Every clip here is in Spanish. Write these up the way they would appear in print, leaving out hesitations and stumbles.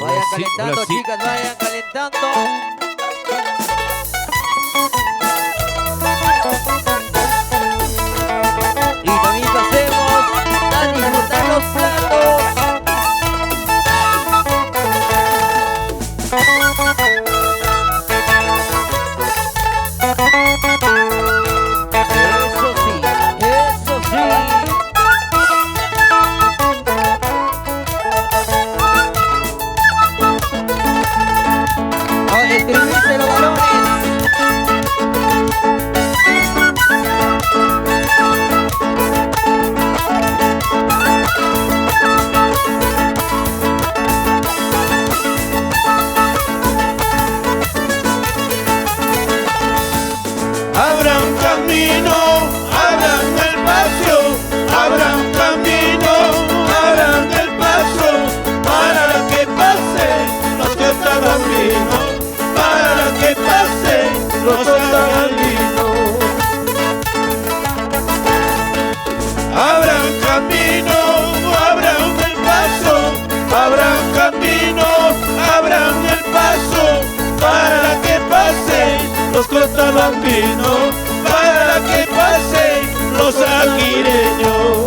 Vayan sí, calentando, hola, sí. chicas, vayan calentando. Y también pasemos a disfrutar los platos. Eso sí, eso sí. A distribuirse los balones. Abran camino, abran el paso, abran camino, abran el paso, para que pasen los que están camino, para que pasen los que están camino. Abran camino, abran el paso, abran camino, abran el paso, para que pasen los costabambinos, para que pasen los aguireños.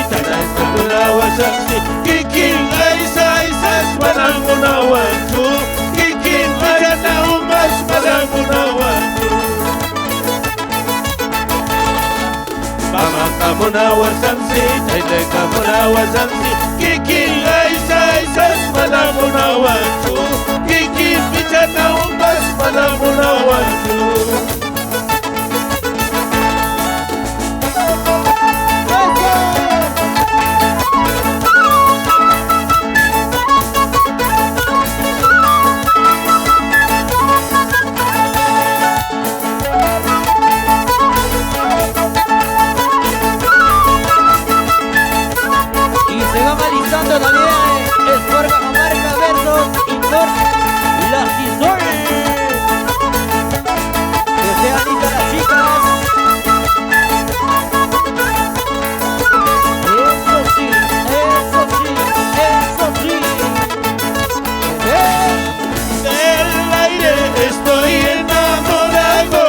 tainamuna wasansi, kikin aisa isas manamuna wantu, kikin ayana umas manamuna wantu. Mama kamuna wasansi, taita kamuna wasansi, kikin aisa isas manamuna wantu, kikin ayana umas manamuna wantu. Se van alistando también Sport Cajamarca versus Indoor Las Tizores. Que sean listas las chicas. Eso sí, eso sí, eso sí. Del aire estoy enamorado,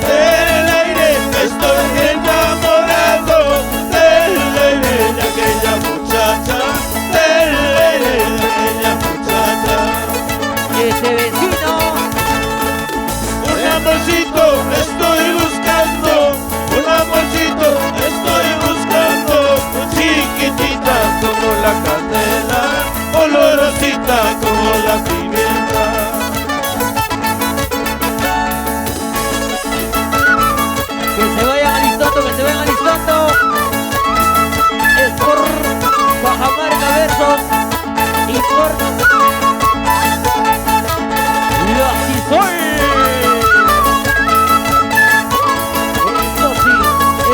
del aire estoy enamorado, del aire de aquella muchacha, del aire de aquella muchacha. Ese vecino. Un amorcito estoy buscando, un amorcito estoy buscando, chiquitita como la candela, olorosita como la pimienta. Que se vayan alistando, que se vayan alistando. Sport Cajamarca versus Indoor Las Tizores. Eso sí,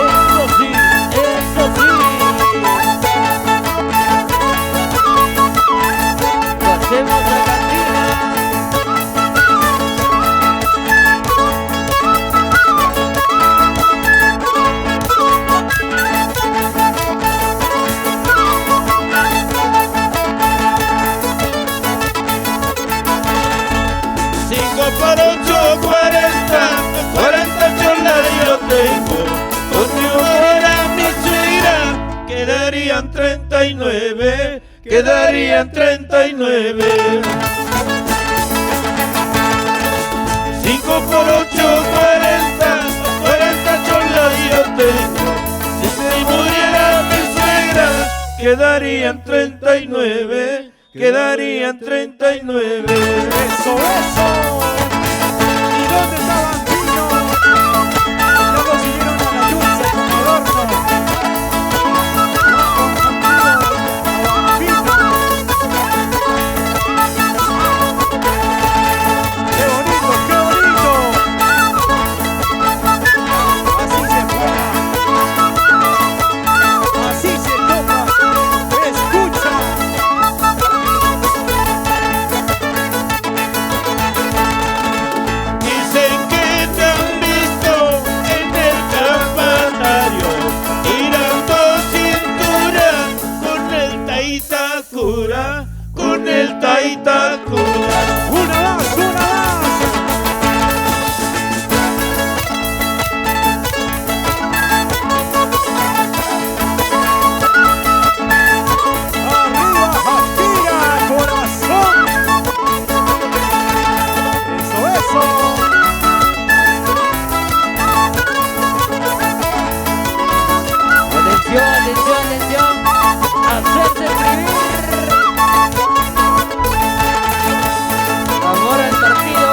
eso sí, eso sí. Pasemos la cantina. Por 8, 40 cholas yo tengo, conmigo era mi suegra, quedarían 39, quedarían 39. 5 por 8, 40 cholas yo tengo, si se muriera mi suegra, quedarían 39, quedarían 39. ¡Eso, eso! ¿Y dónde estaban Pino? No consiguieron a la Yunza con el horno. No consiguieron a Vampino. ¡Qué bonito, qué bonito! Así se juega. Así se toca. Escucha. Dicen que te han visto en el campanario, tirando cintura con el Taitacura, con el Taitacura. ¡Una más, una más! ¡Arriba, Jaspira, corazón! ¡Eso, eso! Atención, atención, atención. Hacerse escribir. Amor al partido.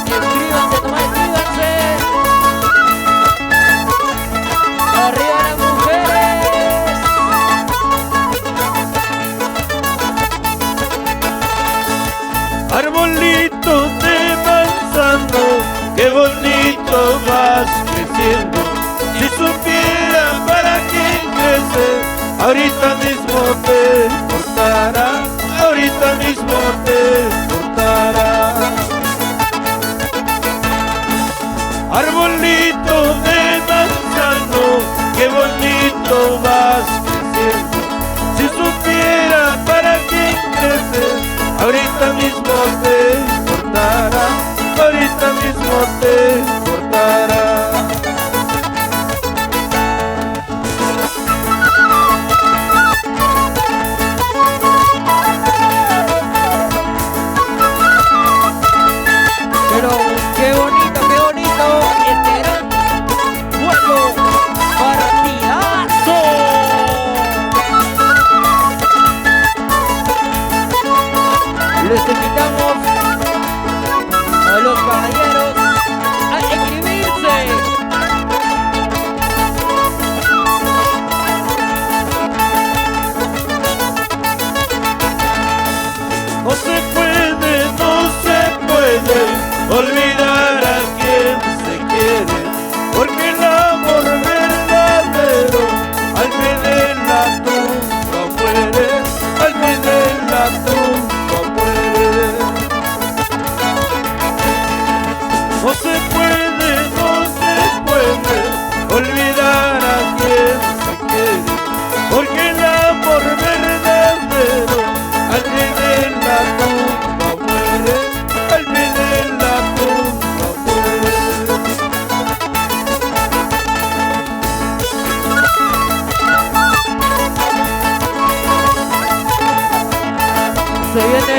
Escríbanse, toma, escríbanse. Arriba las mujeres. Arbolito de manzano, qué bonito vas creciendo. Si supiera para qué crecer, ahorita mismo te cortará, ahorita mismo te cortará. Arbolito de manzano, qué bonito vas creciendo. Si supiera para qué crecer, ahorita mismo te cortará, ahorita mismo te cortará. Les invitamos a los caballeros a inscribirse. No se puede olvidar a quien se quiere, porque el amor verdadero al fin en la tumba muere, al fin en la tumba muere. No se puede olvidar a quien se quiere, porque el amor verdadero al fin en la tumba muere, al fin en la tumba muere. Se viene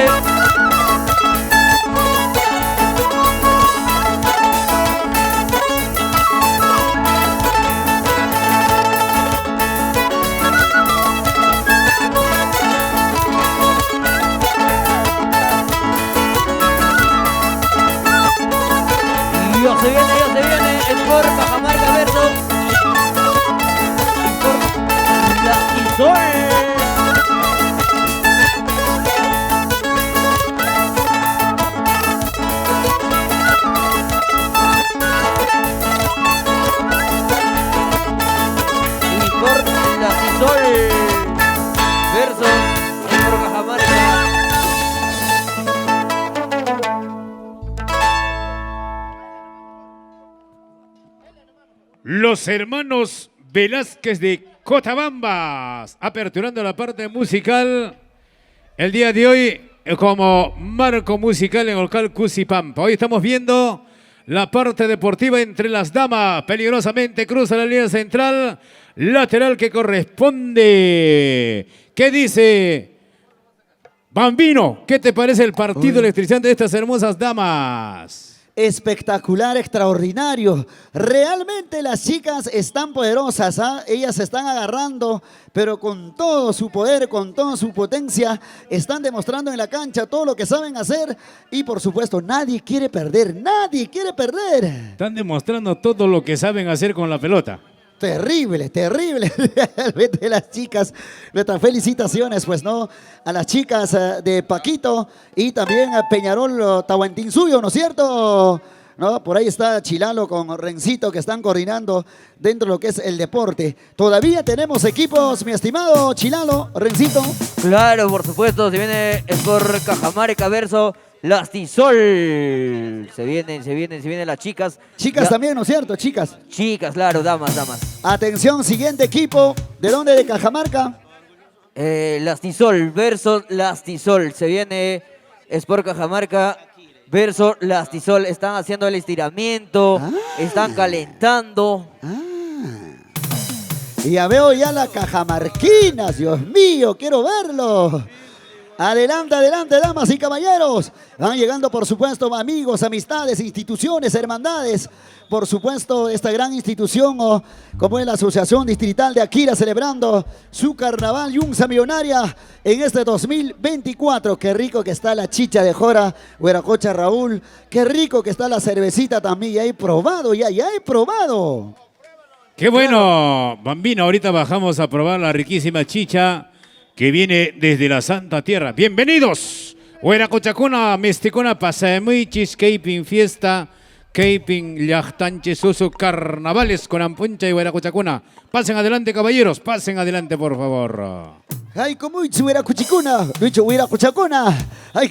ya se viene el por Cajamarca versus Lastisol. Y por Lastisol versus el por Cajamarca. Los hermanos Velázquez de Cotabambas, aperturando la parte musical el día de hoy como marco musical en el local Cusipampa. Hoy estamos viendo la parte deportiva entre las damas. Peligrosamente cruza la línea central, lateral que corresponde. ¿Qué dice Bambino? ¿Qué te parece el partido electrizante de estas hermosas damas? Espectacular, extraordinario. Realmente las chicas están poderosas, ¿ah? Ellas se están agarrando, pero con todo su poder, con toda su potencia, están demostrando en la cancha todo lo que saben hacer y por supuesto nadie quiere perder, nadie quiere perder. Están demostrando todo lo que saben hacer con la pelota. Terrible, terrible, realmente las chicas. Nuestras felicitaciones, pues, ¿no? A las chicas de Paquito y también a Peñarol Tahuantinsuyo, ¿no es cierto? ¿No? Por ahí está Chilalo con Rencito que están coordinando dentro de lo que es el deporte. Todavía tenemos equipos, mi estimado Chilalo, Rencito. Claro, por supuesto, se viene el por Cajamarca versus Lastisol. Se vienen las chicas. Chicas también, ¿no es cierto? Chicas. Chicas, claro, damas. Atención, siguiente equipo. ¿De dónde? ¿De Cajamarca? Lastisol versus Lastisol. Se viene Sport Cajamarca versus Lastisol. Están haciendo el estiramiento, están calentando. Y ya veo ya la cajamarquinas, Dios mío, quiero verlo. Adelante, adelante, damas y caballeros. Van llegando, por supuesto, amigos, amistades, instituciones, hermandades. Por supuesto, esta gran institución, como es la Asociación Distrital de Aquila, celebrando su carnaval Yunza Millonaria en este 2024. Qué rico que está la chicha de Jora, Hueracocha Raúl. Qué rico que está la cervecita también. Ya he probado, ya he probado. Qué bueno, Bambino. Ahorita bajamos a probar la riquísima chicha que viene desde la Santa Tierra. Bienvenidos. Hueracochacuna, Mesticona, Pasamuichis, Caping Fiesta, Caping Llachtanche, Susu, Carnavales con Ampuncha y Hueracochacuna. Pasen adelante, caballeros, pasen adelante, por favor. Ay, como Hueracuchicuna, Hueracochacuna. Ay,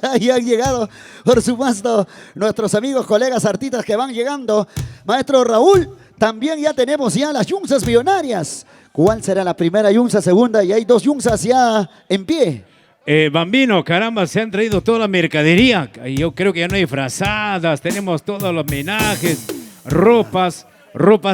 ahí han llegado, por supuesto, nuestros amigos, colegas, artistas que van llegando. Maestro Raúl, también ya tenemos ya las yunzas millonarias. ¿Cuál será la primera yunza, segunda? Y hay dos yunzas ya en pie. Bambino, caramba, se han traído toda la mercadería. Yo creo que ya no hay frazadas, tenemos todos los homenajes, ropas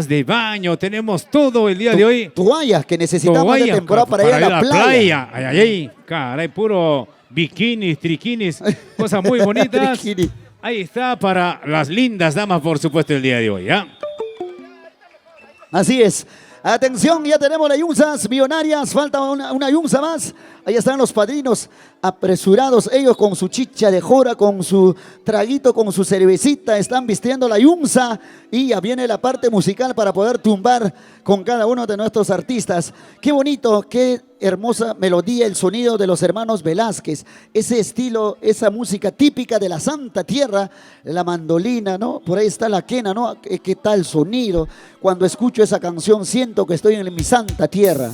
de baño, tenemos todo el día de hoy. Toallas que necesitamos de temporada para ir a la playa. Ay, caray, puro bikinis, triquinis, cosas muy bonitas. Ahí está para las lindas damas, por supuesto, el día de hoy, ¿ya? Así es. Atención, ya tenemos las yunzas millonarias. Falta una yunza más. Ahí están los padrinos apresurados, ellos con su chicha de jora, con su traguito, con su cervecita, están vistiendo la yunza y ya viene la parte musical para poder tumbar con cada uno de nuestros artistas. Qué bonito, qué hermosa melodía, el sonido de los hermanos Velázquez, ese estilo, esa música típica de la Santa Tierra, la mandolina, ¿no? Por ahí está la quena, ¿no? ¿Qué tal sonido? Cuando escucho esa canción siento que estoy en mi Santa Tierra.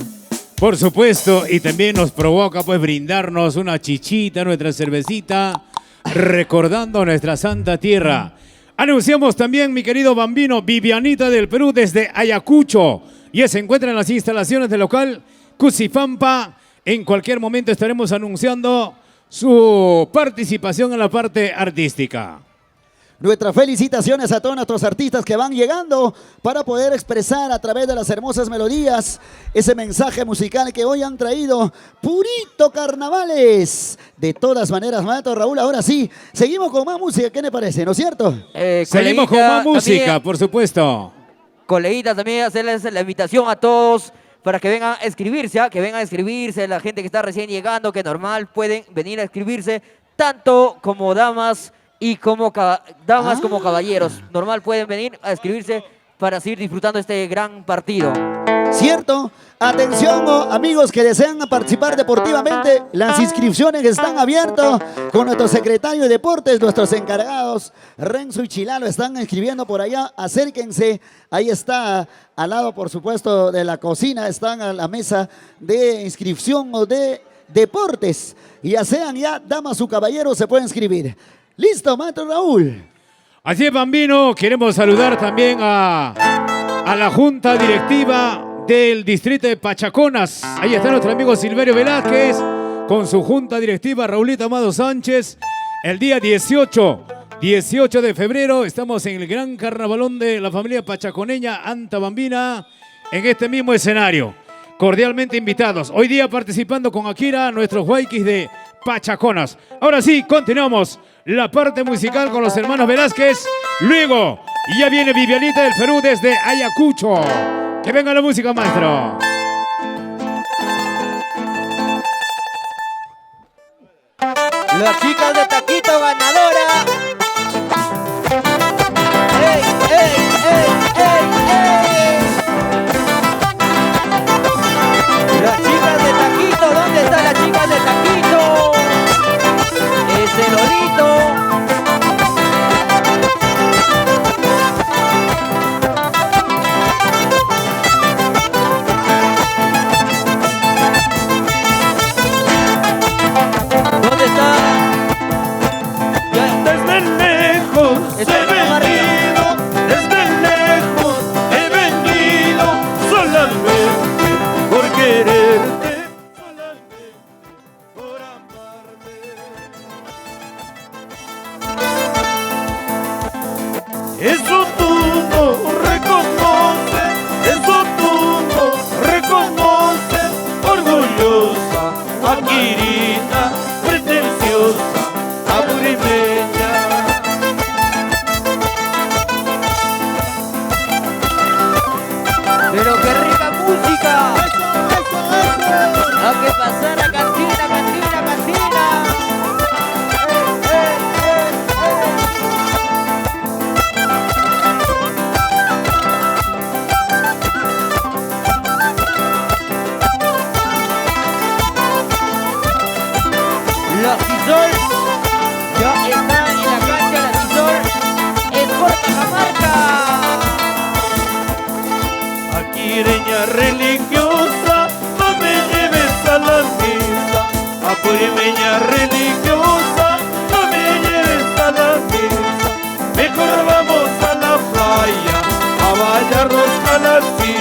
Por supuesto, y también nos provoca pues brindarnos una chichita, nuestra cervecita, recordando nuestra Santa Tierra. Anunciamos también, mi querido Bambino, Vivianita del Perú desde Ayacucho. Y se encuentra en las instalaciones del local Cusipampa. En cualquier momento estaremos anunciando su participación en la parte artística. Nuestras felicitaciones a todos nuestros artistas que van llegando para poder expresar a través de las hermosas melodías ese mensaje musical que hoy han traído Purito Carnavales. De todas maneras, maestro Raúl, ahora sí, seguimos con más música, ¿qué le parece? ¿No es cierto? Seguimos con más música, también, por supuesto. coleguitas, también hacerles la invitación a todos para que vengan a escribirse, que vengan a escribirse, la gente que está recién llegando, que normal pueden venir a escribirse, tanto como damas y como como caballeros. Normal pueden venir a escribirse para seguir disfrutando este gran partido. ¿Cierto? Atención, amigos que desean participar deportivamente, las inscripciones están abiertas con nuestro secretario de Deportes, nuestros encargados, Renzo y Chilalo, están escribiendo por allá, acérquense, ahí está, al lado por supuesto de la cocina, están a la mesa de inscripción o de deportes, ya sean ya damas o caballeros, se pueden inscribir. Listo, maestro Raúl. Así es, Bambino, queremos saludar también a la Junta Directiva del Distrito de Pachaconas. Ahí está nuestro amigo Silverio Velázquez con su Junta Directiva, Raulito Amado Sánchez. El día 18 de febrero estamos en el gran carnavalón de la familia pachaconeña Anta Bambina en este mismo escenario. Cordialmente invitados. Hoy día participando con Akira, nuestros huayquis de Pachaconas. Ahora sí, continuamos la parte musical con los hermanos Velázquez. Luego ya viene Vivianita del Perú desde Ayacucho. Que venga la música, maestro. Las chicas de Taquito ganadora. ¡Ey, ey, ey, ey, ey! Las chicas de Taquito, ¿dónde están las chicas de Taquito? Ese Lolito. ¿Dónde está? Desde lejos Está he venido, desde lejos he venido, solamente por quererte, solamente por amarte. Eso tú no reconoces, eso tú no reconoces, orgullosa, Akirita, pretenciosa, apurimeña. Pero qué rica música. Hay que pasar a cantina, cantina, cantina. La Cisol ya está en la cancha, la Cisol en Cajamarca. Aquireña religiosa, no me lleves a la misa. Apurimeña religiosa, no me lleves a la misa. Mejor vamos a la playa, a bañarnos a las 5.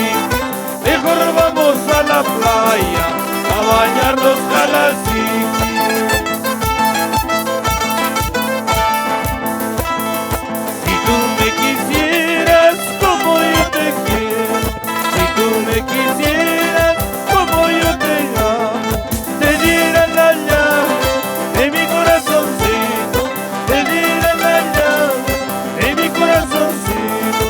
Mejor vamos a la playa, a bañarnos a las 5. Si tú me quisieras como yo te quiero, si tú me quisieras como yo te amo, te diera la llave de mi corazoncito, te diera la llave de mi corazoncito.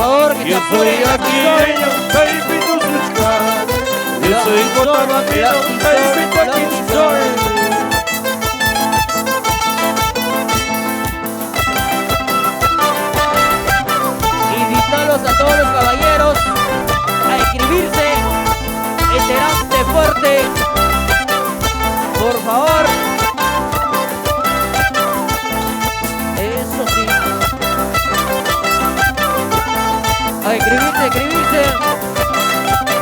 favor, que se Yo soy apuren las aquileño, Caipito Suscar. Yo soy cotabambino, Caipito aquí soy. Invitarlos a todos los caballeros a inscribirse. Serán de fuerte. Por favor. Eso sí. A inscribirse, inscribirse.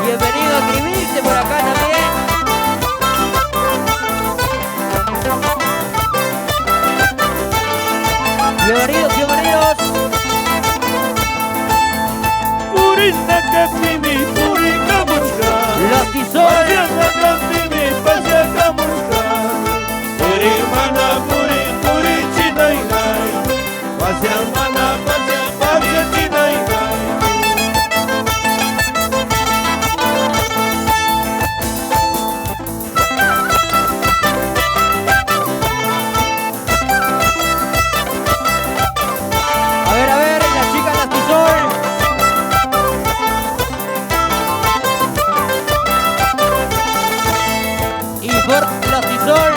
Bienvenido a inscribirse por acá también. Bienvenidos, bienvenidos. Purita Capimi, Purita Musca. Los Tisol. Pasiana Capimi, Pasiana Musca. Puri mana, Puri, Puri Chinainai. Pasiana mana, Pasiana Chinainai. A ver, las chicas las Tisol. Y por las Tisol.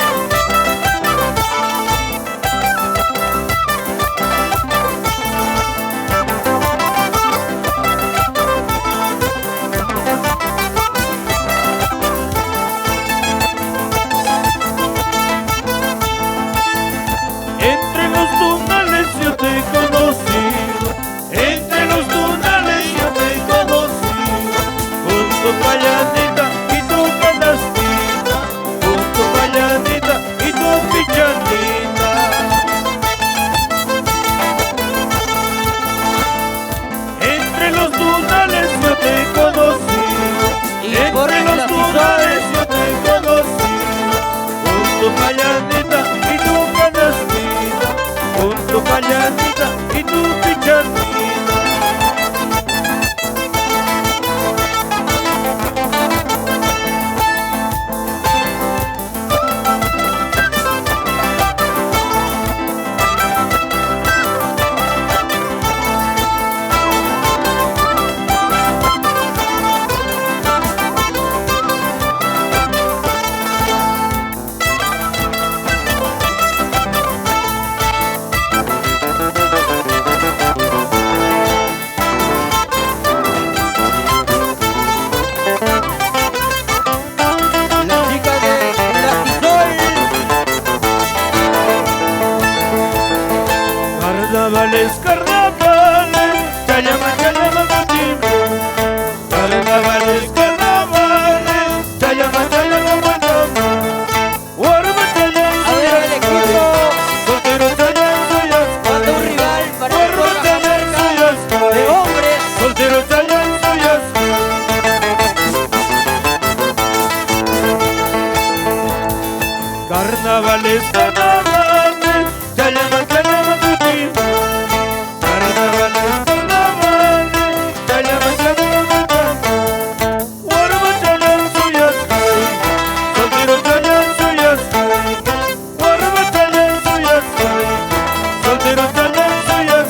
Entre los tunales yo te he conocido, entre los tunales yo te he conocido, con tu calladita y tu canastita, con tu calladita y tu pichanita. Entre los tunales yo te he conocido, Y por entre los las tunales yo te he conocido, con tu calladita y tu canastita, con tu calladita y tu pichanita. Las chicas de las Tisol. Carnavales, carnavales, chayama, chayama, contigo. Carnavales, carnavales, chayama, chayama, contigo. Guarma, chayama, A ver el equipo. soltero, chayama, suyas. Manda un rival para que Guarma, corra chayama, cerca suyas. de hombres. Soltero, chayama, suyas. Carnavales, carnavales, chayama, chayama, contigo. Carnavales, carnavales, chayama, chayama, contigo. Guarma, chayama, suyas. Soltero, chayama, suyas. Guarma, chayama, suyas. Soltero, chayama, suyas.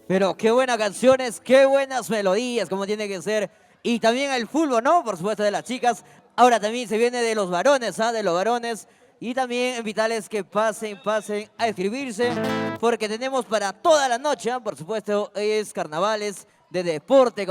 Pero qué buenas canciones, qué buenas melodías, como tiene que ser. Y también el fútbol, ¿no? Por supuesto, de las chicas. Ahora también se viene de los varones, ¿ah? De los varones. Y también invitarles que pasen a inscribirse, porque tenemos para toda la noche, ¿ah? Por supuesto, es carnavales de deporte.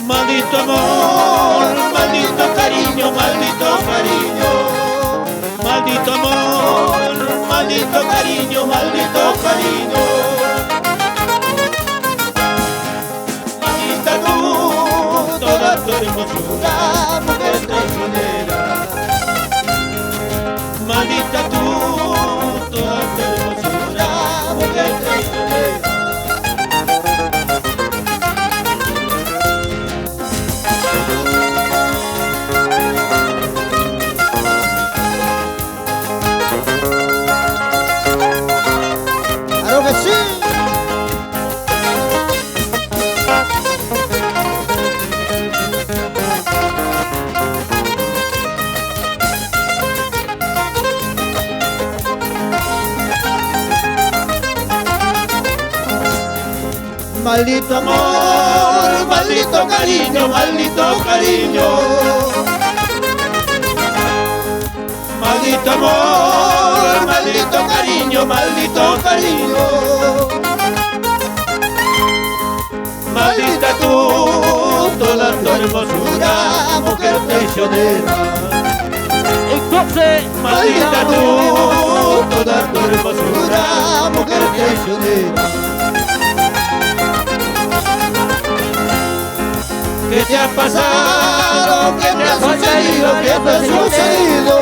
Maldito amor, maldito cariño, maldito cariño. Maldito amor, maldito cariño, maldito cariño. Maldita tú, toda tu hermosura, mujer traicionera. Maldita tú, toda tu hermosura, mujer traicionera. ¡Claro que sí! Maldito amor, maldito cariño, maldito cariño. Maldito amor, maldito cariño, maldito cariño. Maldita tú, toda tu hermosura, mujer traicionera. Entonces, Maldita tú, toda tu hermosura, mujer traicionera. ¿Qué te ha pasado? ¿Qué te ha sucedido? ¿Qué te ha sucedido?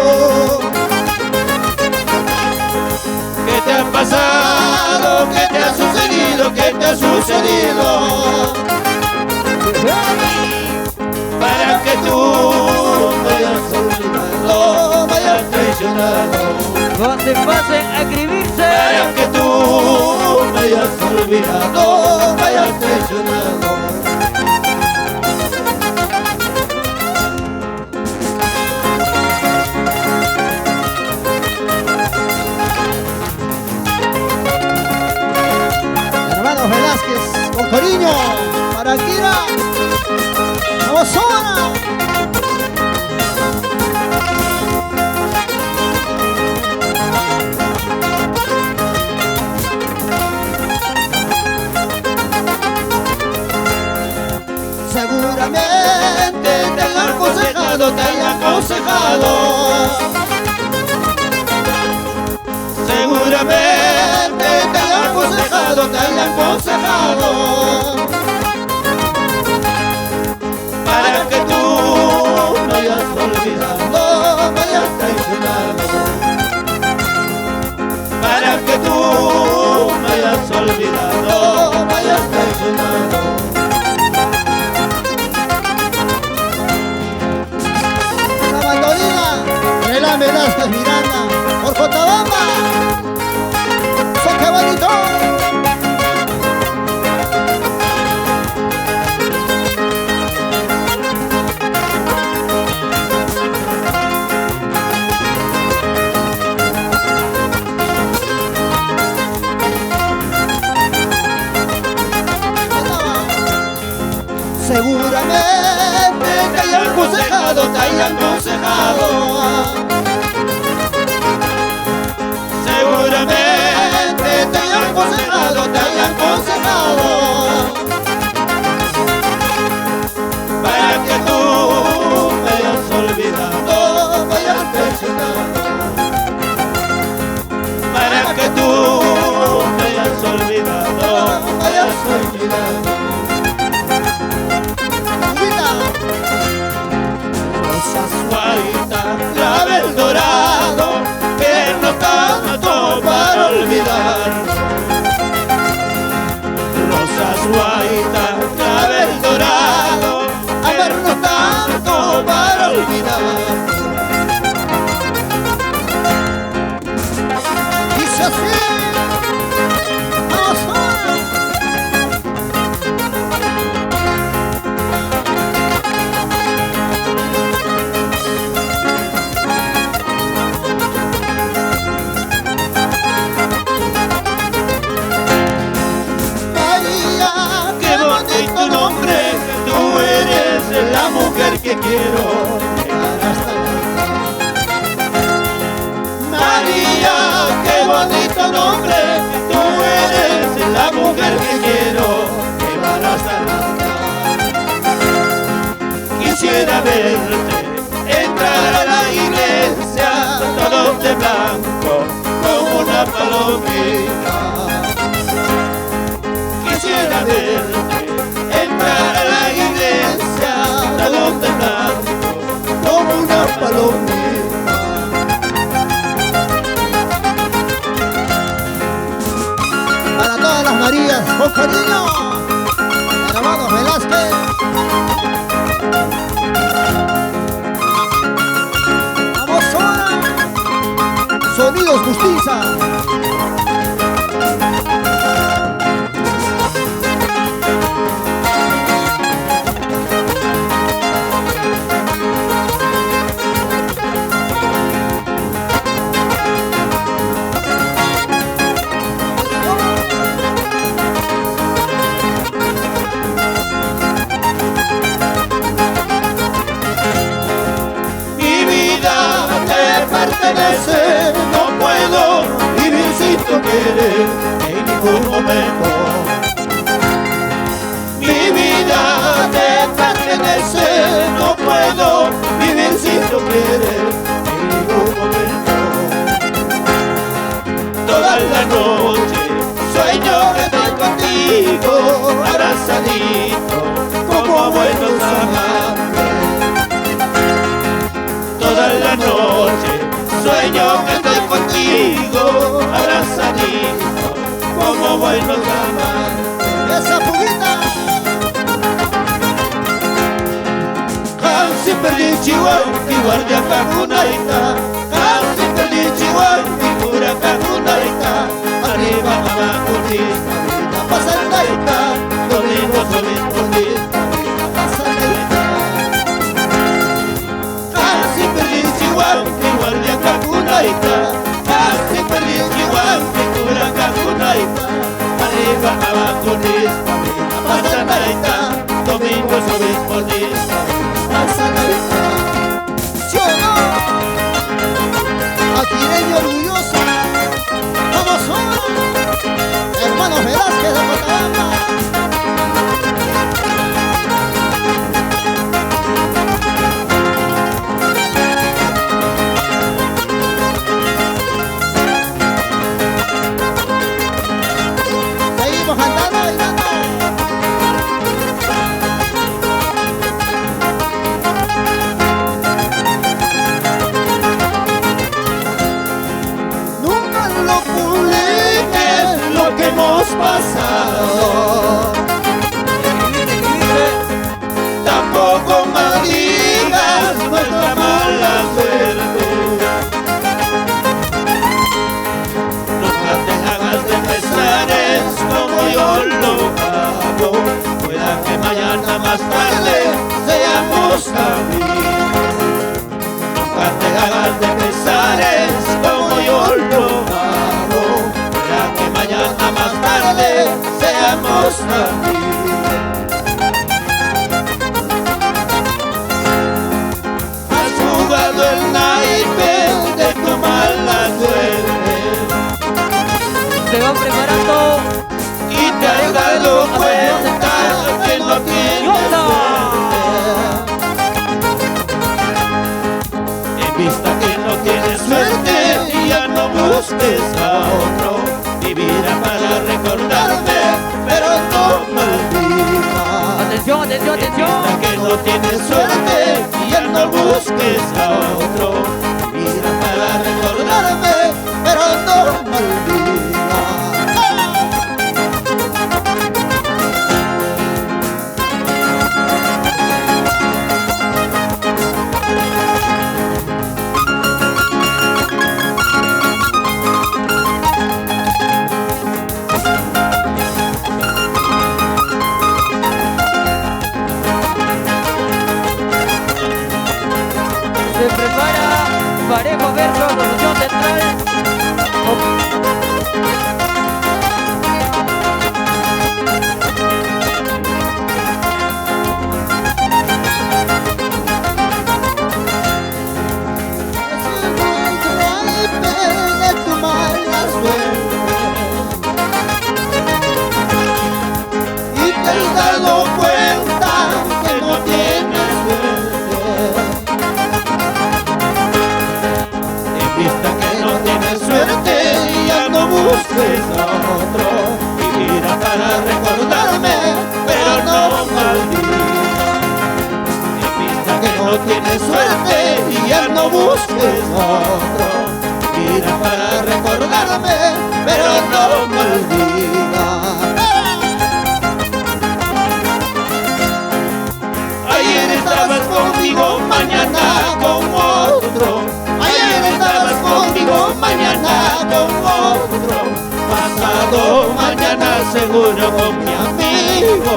¿Qué te ha pasado? ¿Qué te ha sucedido? ¿Qué te ha sucedido? Para que tú vayas olvidando, vayas traicionando. pasen a inscribirse. Para que tú vayas olvidando, vayas traicionando. Hermanos Velázquez, con cariño, para Kira, Osona. Seguramente te han aconsejado, te han aconsejado. Seguramente te han aconsejado, te han aconsejado. Para que tú vayas olvidando, vayas traicionando. Para que tú vayas olvidando, vayas traicionando. La mandolina, Nela Velázquez Miranda, por Cotabamba. ¡Qué bonito! Seguramente te hayan aconsejado, te hayan aconsejado. Seguramente te hayan aconsejado, te hayan aconsejado. Para que tú vayas olvidando, vayas traicionando. Para que tú vayas olvidando, vayas olvidando. Mira, que quiero llegar hasta el altar. María, qué bonito nombre, tú eres la mujer que quiero llevar hasta el altar. Quisiera verte entrar a la iglesia, todos de blanco, como una palomita. Quisiera verte entrar a la iglesia, todos de blanco, como una palomita. Para todas las Marías, con cariño, hermanos Velázquez. Vamos ahora, Sonidos Justicia. No puedo vivir sin tu querer en ningún momento. Mi vida te pertenece, no puedo vivir sin tu querer en ningún momento. Toda la noche sueño que estoy contigo, abrazadito como buenos amantes. Toda la noche sueño que estoy contigo, abrazadito, como buenos amantes. Esa fuguita. Casi perdí Chihuahua, igual de Cacunaita. Casi perdí Chihuahua, figura Cacunaita. Arriba, abajo, lista, vida, pasandaita. Domingo, domingo, lista, vida, pasandaita. Casi perdí Chihuahua, igual de Cacunaita. Casi perdí Chihuahua, figura Cacunaita. Arriba, abajo, lista, vida, pasandaita. Domingo, domingo, lista, vida, pasandaita. ¿Sí o no? Aquireño orgullosa. Vamos ahora, hermanos Velázquez de Cochabamba. Seguimos cantando, bailando. Nunca lo publiques lo que hemos pasado. Tampoco maldigas nuestra mala suerte. Nunca te hagas de pesares como yo lo hago. Pueda que mañana más tarde seamos amigos. Nunca te hagas de pesares como yo lo hago. Para que mañana más tarde seamos amigos. Has jugado el naipe de tu mala suerte Se van preparando. y te has dado cuenta que no tienes ¡Yota! suerte. En vista que no tienes suerte, ya no busques a otro. Vivirá para recordarme, pero no maldigas. Atención, atención, En atención. vista que no tienes suerte, ya no busques a otro. Vivirá para recordarme, pero no maldigas. Se prepara Parejo verso Evolución Central. busques a otro. Y mira para recordarme, pero no me olvides. Invita que no tienes suerte y ya no busques a otro. Mira para recordarme, pero no me olvides. Ayer estabas conmigo, mañana con otro. Ayer estabas conmigo, mañana con otro. Pasado mañana seguro con mi amigo.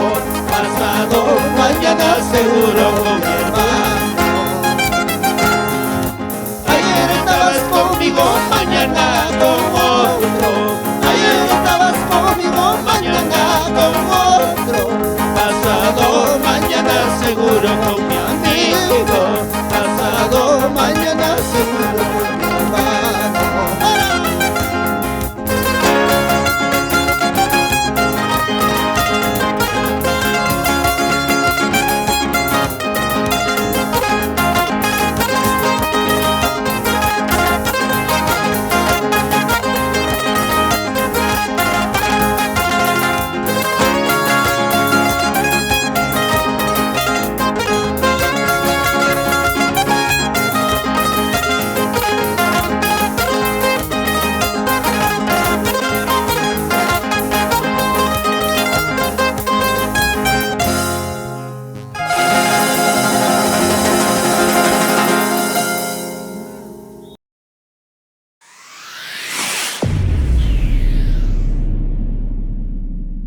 Pasado mañana seguro con mi